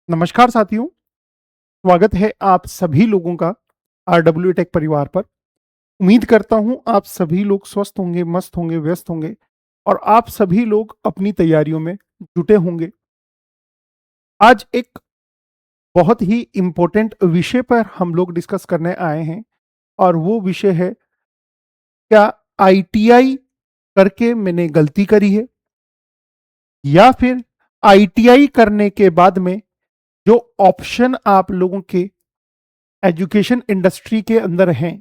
नमस्कार साथियों, स्वागत है आप सभी लोगों का आरडब्ल्यू टेक परिवार पर। उम्मीद करता हूं आप सभी लोग स्वस्थ होंगे, मस्त होंगे, व्यस्त होंगे और आप सभी लोग अपनी तैयारियों में जुटे होंगे। आज एक बहुत ही इम्पोर्टेंट विषय पर हम लोग डिस्कस करने आए हैं और वो विषय है, क्या आईटीआई करके मैंने गलती करी है या फिर आईटीआई करने के बाद में जो ऑप्शन आप लोगों के एजुकेशन इंडस्ट्री के अंदर हैं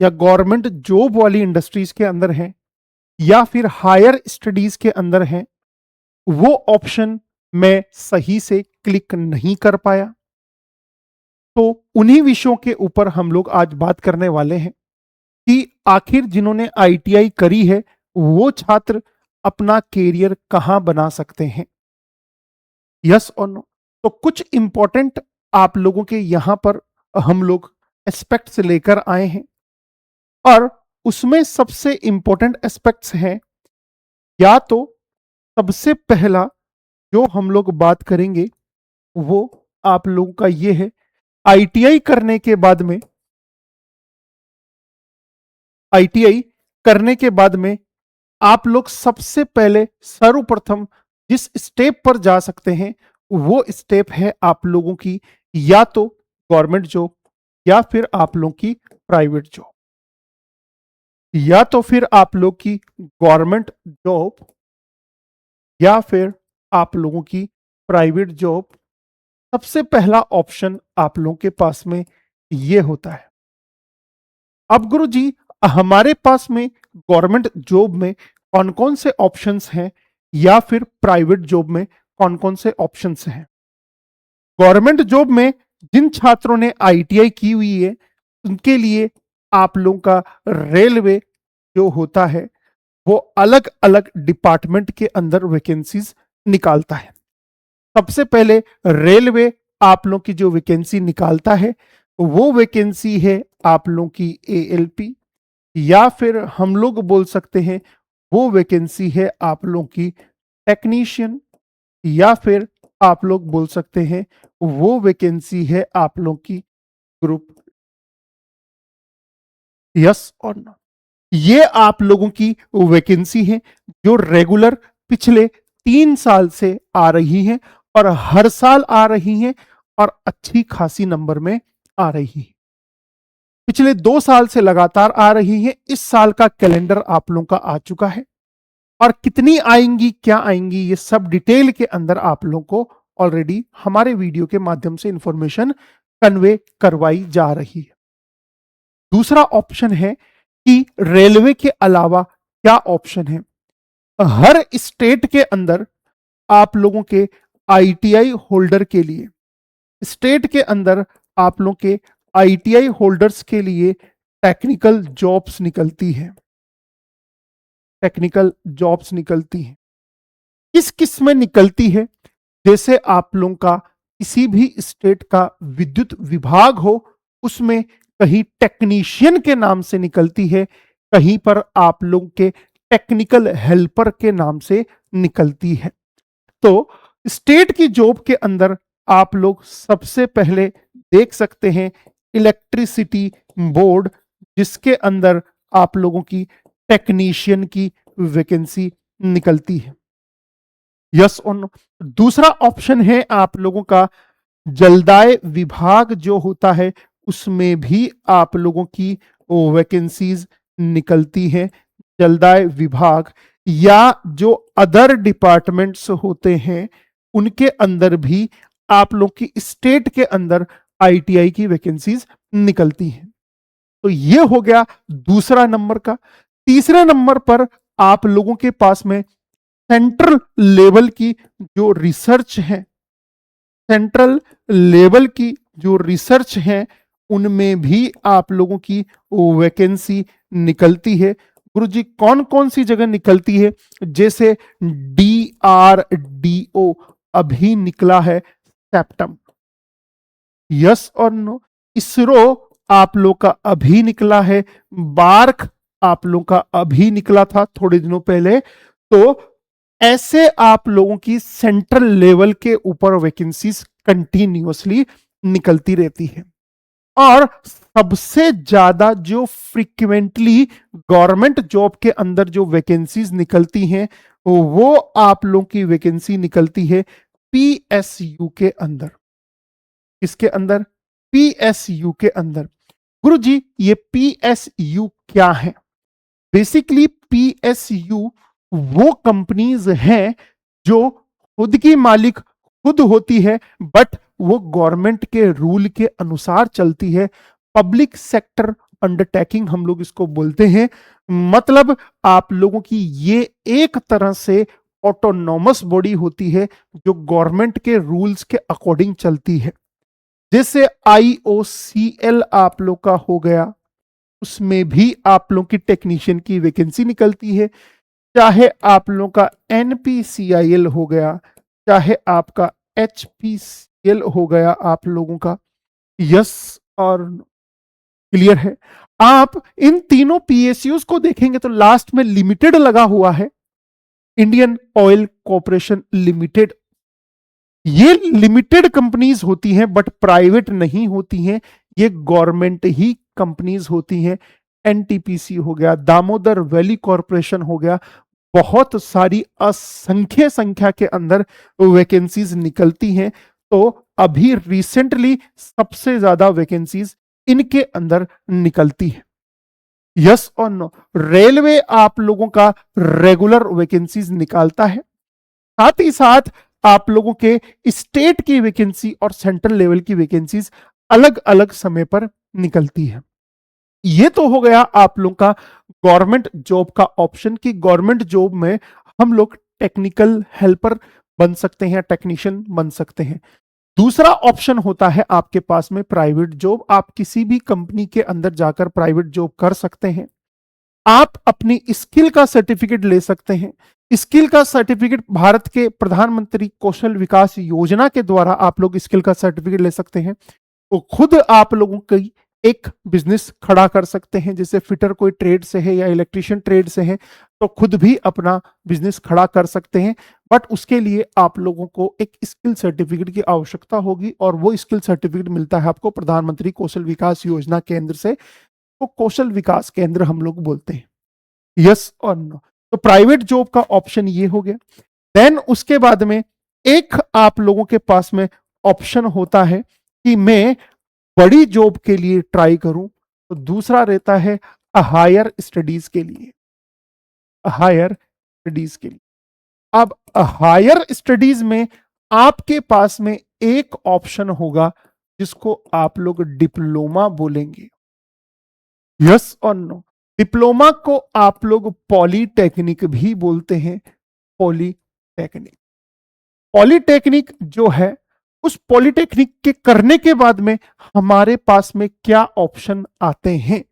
या गवर्नमेंट जॉब वाली इंडस्ट्रीज के अंदर हैं या फिर हायर स्टडीज के अंदर हैं, वो ऑप्शन मैं सही से क्लिक नहीं कर पाया। तो उन्हीं विषयों के ऊपर हम लोग आज बात करने वाले हैं कि आखिर जिन्होंने आईटीआई करी है वो छात्र अपना कैरियर कहां बना सकते हैं, यस और नो। तो कुछ इंपॉर्टेंट आप लोगों के यहां पर हम लोग एस्पेक्ट्स लेकर आए हैं और उसमें सबसे इंपॉर्टेंट एस्पेक्ट्स हैं, या तो सबसे पहला जो हम लोग बात करेंगे वो आप लोगों का ये है, आईटीआई करने के बाद में आईटीआई करने के बाद में आप लोग सबसे पहले सर्वप्रथम जिस स्टेप पर जा सकते हैं वो स्टेप है आप लोगों की या तो गवर्नमेंट जॉब या फिर आप लोगों की प्राइवेट जॉब, या तो फिर आप लोग की गवर्नमेंट जॉब या फिर आप लोगों की प्राइवेट जॉब। सबसे पहला ऑप्शन आप लोगों के पास में ये होता है। अब गुरु जी, हमारे पास में गवर्नमेंट जॉब में कौन कौन से ऑप्शंस हैं या फिर प्राइवेट जॉब में कौन कौन से ऑप्शंस हैं? गवर्नमेंट जॉब में जिन छात्रों ने आईटीआई की हुई है उनके लिए आप लोगों का रेलवे जो होता है वो अलग अलग डिपार्टमेंट के अंदर वैकेंसीज निकालता है। सबसे पहले रेलवे आप लोग की जो वैकेंसी निकालता है वो वैकेंसी है आप लोगों की एएलपी, या फिर हम लोग बोल सकते हैं वो वैकेंसी है आप लोगों की टेक्नीशियन, या फिर आप लोग बोल सकते हैं वो वैकेंसी है आप लोग की ग्रुप। यस और नो, ये आप लोगों की वैकेंसी है जो रेगुलर पिछले 3 साल से आ रही है और हर साल आ रही है और अच्छी खासी नंबर में आ रही है। पिछले 2 साल से लगातार आ रही है। इस साल का कैलेंडर आप लोगों का आ चुका है और कितनी आएंगी, क्या आएंगी, ये सब डिटेल के अंदर आप लोगों को ऑलरेडी हमारे वीडियो के माध्यम से इंफॉर्मेशन कन्वे करवाई जा रही है। दूसरा ऑप्शन है कि रेलवे के अलावा क्या ऑप्शन है। हर स्टेट के अंदर आप लोगों के आईटीआई होल्डर के लिए, स्टेट के अंदर आप लोगों के आईटीआई होल्डर्स के लिए टेक्निकल जॉब्स निकलती है। टेक्निकल जॉब्स निकलती है, किस किस में निकलती है? जैसे आप लोगों का किसी भी स्टेट का विद्युत विभाग हो उसमें कहीं टेक्नीशियन के नाम से निकलती है, कहीं पर आप लोग के टेक्निकल हेल्पर के नाम से निकलती है। तो स्टेट की जॉब के अंदर आप लोग सबसे पहले देख सकते हैं इलेक्ट्रिसिटी बोर्ड, जिसके अंदर आप लोगों की टेक्नीशियन की वैकेंसी निकलती है। यस और नो। दूसरा ऑप्शन है आप लोगों का जलदाय विभाग जो होता है उसमें भी आप लोगों की वैकेंसीज निकलती हैं। जलदाय विभाग या जो अदर डिपार्टमेंट्स होते हैं उनके अंदर भी आप लोग की स्टेट के अंदर आईटीआई की वैकेंसीज निकलती हैं। तो ये हो गया दूसरा नंबर का। तीसरे नंबर पर आप लोगों के पास में सेंट्रल लेवल की जो रिसर्च है, सेंट्रल लेवल की जो रिसर्च है उनमें भी आप लोगों की वैकेंसी निकलती है। गुरुजी कौन कौन सी जगह निकलती है? जैसे DRDO अभी निकला है सेप्टम, यस और नो। इसरो आप लोग का अभी निकला है, बार्क आप लोग का अभी निकला था थोड़े दिनों पहले। तो ऐसे आप लोगों की सेंट्रल लेवल के ऊपर वैकेंसीज कंटिन्यूअसली निकलती रहती है। और सबसे ज्यादा जो फ्रीक्वेंटली गवर्नमेंट जॉब के अंदर जो वैकेंसीज निकलती हैं, वो आप लोगों की वैकेंसी निकलती है पीएसयू के अंदर। इसके अंदर पीएसयू के अंदर। गुरुजी, ये पीएसयू क्या है? बेसिकली पीएसयू वो कंपनीज हैं जो खुद की मालिक खुद होती है, बट वो गवर्नमेंट के रूल के अनुसार चलती है। पब्लिक सेक्टर अंडरटेकिंग हम लोग इसको बोलते हैं। मतलब आप लोगों की ये एक तरह से ऑटोनॉमस बॉडी होती है जो गवर्नमेंट के रूल्स के अकॉर्डिंग चलती है। जैसे आईओसीएल आप लोग का हो गया, उसमें भी आप लोग की टेक्नीशियन की वैकेंसी निकलती है। चाहे आप लोगों का एनपीसीआईएल हो गया, चाहे आपका एचपीसीएल हो गया आप लोगों का। यस और क्लियर है? आप इन तीनों पीएसयूज को देखेंगे तो लास्ट में लिमिटेड लगा हुआ है, इंडियन ऑयल कॉर्पोरेशन लिमिटेड। ये लिमिटेड कंपनीज होती हैं बट प्राइवेट नहीं होती हैं, ये गवर्नमेंट ही कंपनीज होती हैं। एनटीपीसी हो गया, दामोदर वैली कॉरपोरेशन हो गया, बहुत सारी असंख्य संख्या के अंदर वैकेंसीज निकलती हैं। तो अभी रिसेंटली सबसे ज्यादा वैकेंसीज इनके अंदर निकलती है। यस और नो? रेलवे आप लोगों का रेगुलर वैकेंसीज निकालता है, साथ ही साथ आप लोगों के स्टेट की वैकेंसी और सेंट्रल लेवल की वैकेंसीज अलग अलग समय पर निकलती है। ये तो हो गया आप लोगों का गवर्नमेंट जॉब का ऑप्शन कि गवर्नमेंट जॉब में हम लोग टेक्निकल हेल्पर बन सकते हैं, टेक्नीशियन बन सकते हैं। दूसरा ऑप्शन होता है आपके पास में प्राइवेट जॉब। आप किसी भी कंपनी के अंदर जाकर प्राइवेट जॉब कर सकते हैं। आप अपनी स्किल का सर्टिफिकेट ले सकते हैं। स्किल का सर्टिफिकेट भारत के प्रधानमंत्री कौशल विकास योजना के द्वारा आप लोग स्किल का सर्टिफिकेट ले सकते हैं। तो खुद आप लोगों की एक बिजनेस खड़ा कर सकते हैं। जैसे फिटर कोई ट्रेड से है या इलेक्ट्रिशियन ट्रेड से है तो खुद भी अपना बिजनेस खड़ा कर सकते हैं। बट उसके लिए आप लोगों को एक स्किल सर्टिफिकेट की आवश्यकता होगी और वो स्किल सर्टिफिकेट मिलता है आपको प्रधानमंत्री कौशल विकास योजना केंद्र से। तो कौशल विकास केंद्र हम लोग बोलते हैं। यस और नो? तो प्राइवेट जॉब का ऑप्शन ये हो गया। देन उसके बाद में एक आप लोगों के पास में ऑप्शन होता है कि मैं बड़ी जॉब के लिए ट्राई करूं। तो दूसरा रहता है हायर स्टडीज के लिए। हायर स्टडीज के लिए, अब हायर स्टडीज में आपके पास में एक ऑप्शन होगा जिसको आप लोग डिप्लोमा बोलेंगे। यस और नो? डिप्लोमा को आप लोग पॉलीटेक्निक भी बोलते हैं। पॉलीटेक्निक, पॉलीटेक्निक जो है, उस पॉलीटेक्निक के करने के बाद में हमारे पास में क्या ऑप्शन आते हैं?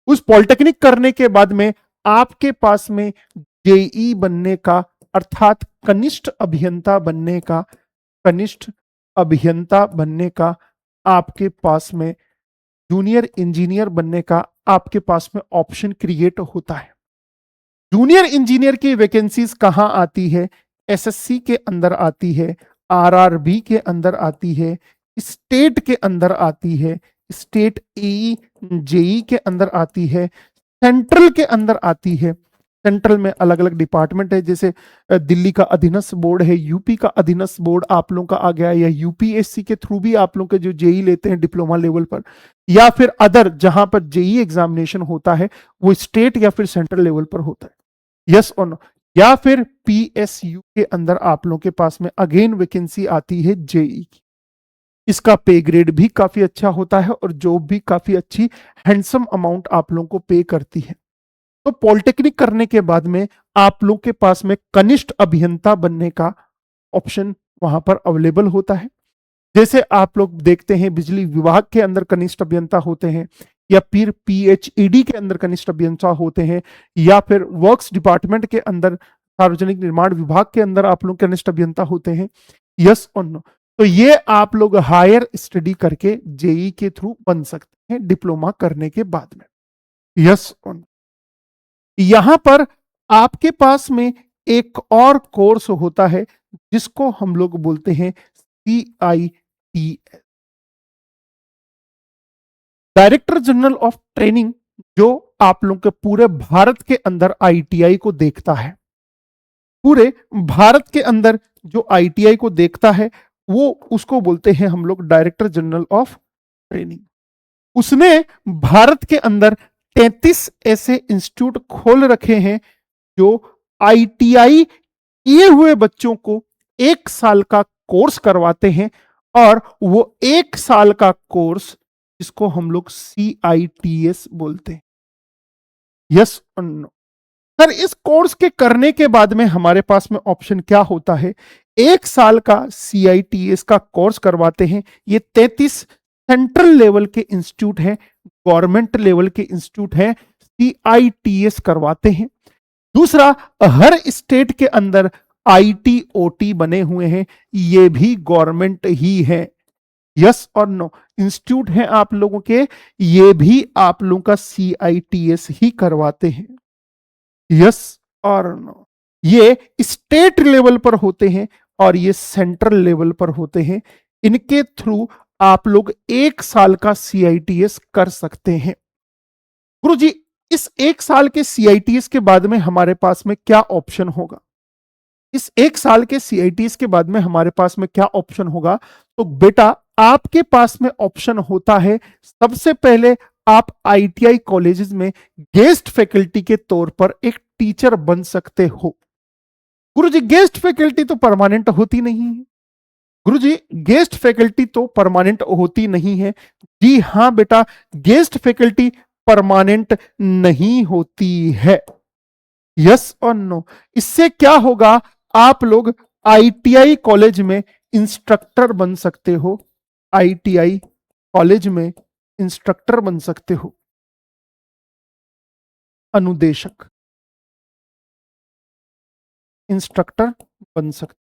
उस पॉलिटेक्निक करने के बाद में आपके पास में जेई बनने का, अर्थात कनिष्ठ अभियंता बनने का, कनिष्ठ अभियंता बनने का आपके पास में, जूनियर इंजीनियर बनने का आपके पास में ऑप्शन क्रिएट होता है। जूनियर इंजीनियर की वैकेंसीज कहां आती है? एसएससी के अंदर आती है, आरआरबी के अंदर आती है, स्टेट के अंदर आती है, स्टेट ई जेई के अंदर आती है, सेंट्रल के अंदर आती है। सेंट्रल में अलग अलग डिपार्टमेंट है, जैसे दिल्ली का अधीनस्थ बोर्ड है, यूपी का अधीनस्थ बोर्ड आप लोगों का आ गया, या यूपीएससी के थ्रू भी आप लोग के जो जेई लेते हैं डिप्लोमा लेवल पर, या फिर अदर जहां पर जेई एग्जामिनेशन होता है वो स्टेट या फिर सेंट्रल लेवल पर होता है। यस और नो? या फिर पीएसयू के अंदर आप लोगों के पास में अगेन वैकेंसी आती है जेई की। इसका पे ग्रेड भी काफी अच्छा होता है और जॉब भी काफी अच्छी हैंडसम अमाउंट आप लोगों को पे करती है। तो पॉलिटेक्निक करने के बाद में आप लोग के पास में कनिष्ठ अभियंता बनने का ऑप्शन वहां पर अवेलेबल होता है। जैसे आप लोग देखते हैं बिजली विभाग के अंदर कनिष्ठ अभियंता होते हैं, या फिर पीएचईडी के अंदर कनिष्ठ अभियंता होते हैं, या फिर वर्क्स डिपार्टमेंट के अंदर, सार्वजनिक निर्माण विभाग के अंदर आप लोग कनिष्ठ अभियंता होते हैं। यस और नो? तो ये आप लोग हायर स्टडी करके जेई के थ्रू बन सकते हैं डिप्लोमा करने के बाद में। यस और नो? यहां पर आपके पास में एक और कोर्स होता है जिसको हम लोग बोलते हैं CIT director general of training जो आप लोगों के पूरे भारत के अंदर आईटीआई को देखता है, पूरे भारत के अंदर जो आईटीआई को देखता है वो उसको बोलते हैं हम लोग डायरेक्टर जनरल ऑफ ट्रेनिंग। उसने भारत के अंदर 33 ऐसे इंस्टीट्यूट खोल रखे हैं जो आईटीआई किए हुए बच्चों को 1 साल का कोर्स करवाते हैं, और वो 1 साल का कोर्स जिसको हम लोग CITS बोलते हैं। यस और नो सर, इस कोर्स के करने के बाद में हमारे पास में ऑप्शन क्या होता है? 1 साल का CITS का कोर्स करवाते हैं। ये 33 सेंट्रल लेवल के इंस्टीट्यूट हैं, गवर्नमेंट लेवल के इंस्टीट्यूट हैं, CITS करवाते हैं। दूसरा, हर स्टेट के अंदर ITOT बने हुए हैं, ये भी गवर्नमेंट ही है। यस और नो, इंस्टीट्यूट हैं आप लोगों के, ये भी आप लोगों का CITS ही करवाते हैं। यस और नो, ये स्टेट लेवल पर होते हैं और ये सेंट्रल लेवल पर होते हैं। इनके थ्रू आप लोग 1 साल का CITS कर सकते हैं। गुरुजी, इस 1 साल के CITS के बाद में हमारे पास में क्या ऑप्शन होगा? इस 1 साल के CITS के बाद में हमारे पास में क्या ऑप्शन होगा? तो बेटा, आपके पास में ऑप्शन होता है, सबसे पहले आप ITI कॉलेजेस में गेस्ट फैकल्टी के तौर पर एक टीचर बन सकते हो। गुरुजी, गेस्ट फैकल्टी तो परमानेंट होती नहीं है। गुरुजी, गेस्ट फैकल्टी तो परमानेंट होती नहीं है। जी हां बेटा, गेस्ट फैकल्टी परमानेंट नहीं होती है। यस और नो, इससे क्या होगा? आप लोग ITI कॉलेज में इंस्ट्रक्टर बन सकते हो। ITI कॉलेज में इंस्ट्रक्टर बन सकते हो, अनुदेशक, इंस्ट्रक्टर बन सकते।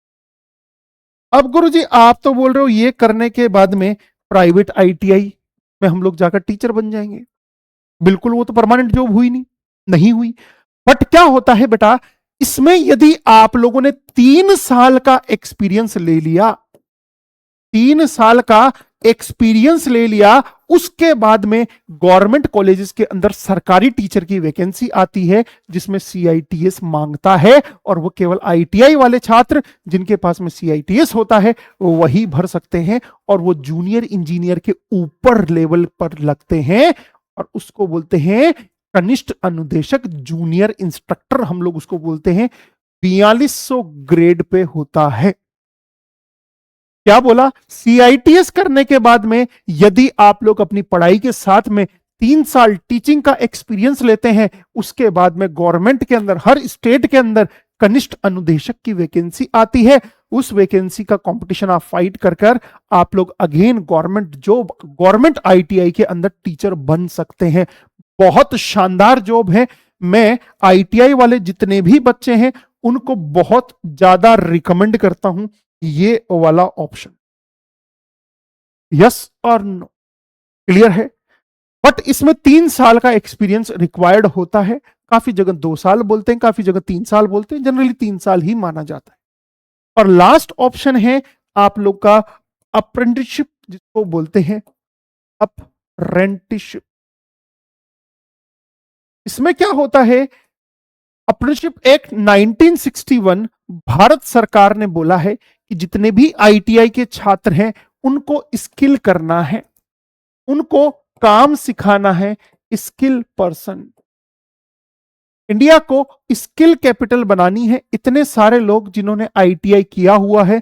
अब गुरुजी, आप तो बोल रहे हो ये करने के बाद में प्राइवेट ITI में हम लोग जाकर टीचर बन जाएंगे। बिल्कुल, वो तो परमानेंट जॉब हुई नहीं हुई। बट क्या होता है बेटा, इसमें यदि आप लोगों ने 3 साल का एक्सपीरियंस ले लिया, 3 साल का एक्सपीरियंस ले लिया, उसके बाद में गवर्नमेंट कॉलेजेस के अंदर सरकारी टीचर की वैकेंसी आती है जिसमें CITS मांगता है, और वो केवल ITI वाले छात्र जिनके पास में CITS होता है वही भर सकते हैं, और वो जूनियर इंजीनियर के ऊपर लेवल पर लगते हैं, और उसको बोलते हैं कनिष्ठ अनुदेशक, जूनियर इंस्ट्रक्टर हम लोग उसको बोलते हैं। 4200 ग्रेड पे होता है। क्या बोला? CITS करने के बाद में यदि आप लोग अपनी पढ़ाई के साथ में 3 साल टीचिंग का एक्सपीरियंस लेते हैं, उसके बाद में गवर्नमेंट के अंदर, हर स्टेट के अंदर कनिष्ठ अनुदेशक की वैकेंसी आती है। उस वैकेंसी का कंपटीशन आप फाइट कर आप लोग again government job, government ITI के अंदर टीचर बन सकते हैं। बहुत शानदार जॉब है। मैं ITI वाले जितने भी बच्चे हैं उनको बहुत ज्यादा रिकमेंड करता हूं ये वाला ऑप्शन। यस और नो, क्लियर है? बट इसमें 3 साल का एक्सपीरियंस रिक्वायर्ड होता है। काफी जगह 2 साल बोलते हैं, काफी जगह 3 साल बोलते हैं, जनरली 3 साल ही माना जाता है। और लास्ट ऑप्शन है आप लोग का अप्रेंटिसशिप, जिसको बोलते हैं अप्रेंटिसशिप। इसमें क्या होता है? अप्रेंटिसशिप एक्ट 1961 भारत सरकार ने बोला है कि जितने भी ITI के छात्र हैं उनको स्किल करना है, उनको काम सिखाना है। स्किल पर्सन, इंडिया को स्किल कैपिटल बनानी है। इतने सारे लोग जिन्होंने ITI किया हुआ है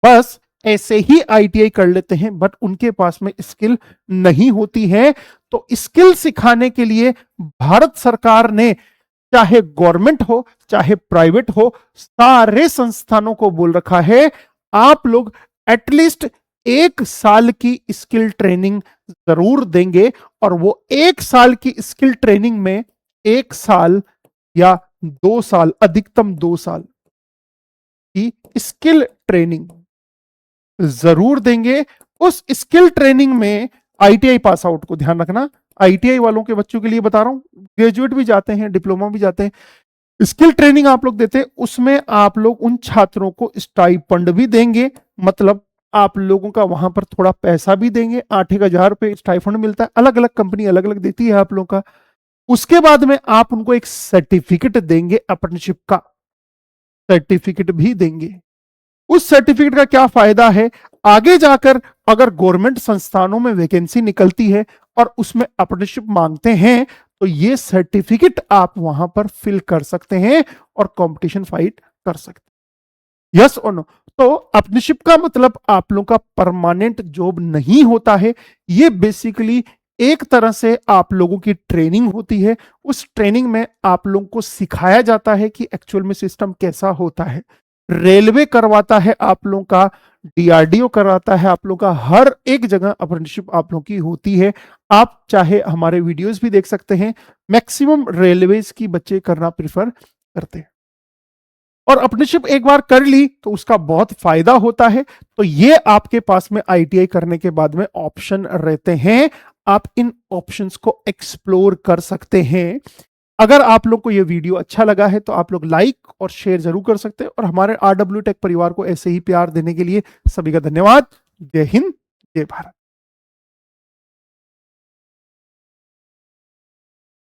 बस ऐसे ही ITI कर लेते हैं, बट उनके पास में स्किल नहीं होती है। तो स्किल सिखाने के लिए भारत सरकार ने, चाहे गवर्नमेंट हो चाहे प्राइवेट हो, सारे संस्थानों को बोल रखा है आप लोग एटलीस्ट 1 साल की स्किल ट्रेनिंग जरूर देंगे। और वो 1 साल की स्किल ट्रेनिंग में 1 साल या 2 साल, अधिकतम 2 साल की स्किल ट्रेनिंग जरूर देंगे। उस स्किल ट्रेनिंग में ITI पास आउट को ध्यान रखना, ITI वालों के बच्चों के लिए बता रहा हूं, ग्रेजुएट भी जाते हैं, डिप्लोमा भी जाते हैं, स्किल ट्रेनिंग आप लोग देते हैं। उसमें आप लोग उन छात्रों को स्टाइपेंड भी देंगे, मतलब आप लोगों का वहां पर थोड़ा पैसा भी देंगे, 8,000 रुपये स्टाइफंड मिलता है, अलग अलग कंपनी अलग अलग देती है आप लोगों का। उसके बाद में आप उनको एक सर्टिफिकेट देंगे, अप्रेंटिसशिप का सर्टिफिकेट भी देंगे। उस सर्टिफिकेट का क्या फायदा है, आगे जाकर अगर गवर्नमेंट संस्थानों में वैकेंसी निकलती है और उसमें अप्रेंटिसशिप मांगते हैं, तो ये सर्टिफिकेट आप वहां पर फिल कर सकते हैं और कंपटीशन फाइट कर सकते हैं। यस और नो? तो अप्रेंटिसशिप का मतलब आप लोगों का परमानेंट जॉब नहीं होता है। ये बेसिकली एक तरह से आप लोगों की ट्रेनिंग होती है। उस ट्रेनिंग में आप लोगों को सिखाया जाता है कि एक्चुअल में सिस्टम कैसा होता है। रेलवे करवाता है आप लोगों का, डीआरडीओ करवाता है आप लोगों का, हर एक जगह अप्रेंटिसशिप आप लोगों की होती है। आप चाहे हमारे वीडियोस भी देख सकते हैं, मैक्सिमम रेलवेज की बच्चे करना प्रिफर करते हैं। और अप्रेंटिसशिप एक बार कर ली तो उसका बहुत फायदा होता है। तो ये आपके पास में आईटीआई करने के बाद में ऑप्शन रहते हैं, आप इन ऑप्शंस को एक्सप्लोर कर सकते हैं। अगर आप लोग को ये वीडियो अच्छा लगा है तो आप लोग लाइक और शेयर जरूर कर सकते हैं, और हमारे RW टेक परिवार को ऐसे ही प्यार देने के लिए सभी का धन्यवाद। जय हिंद, जय भारत।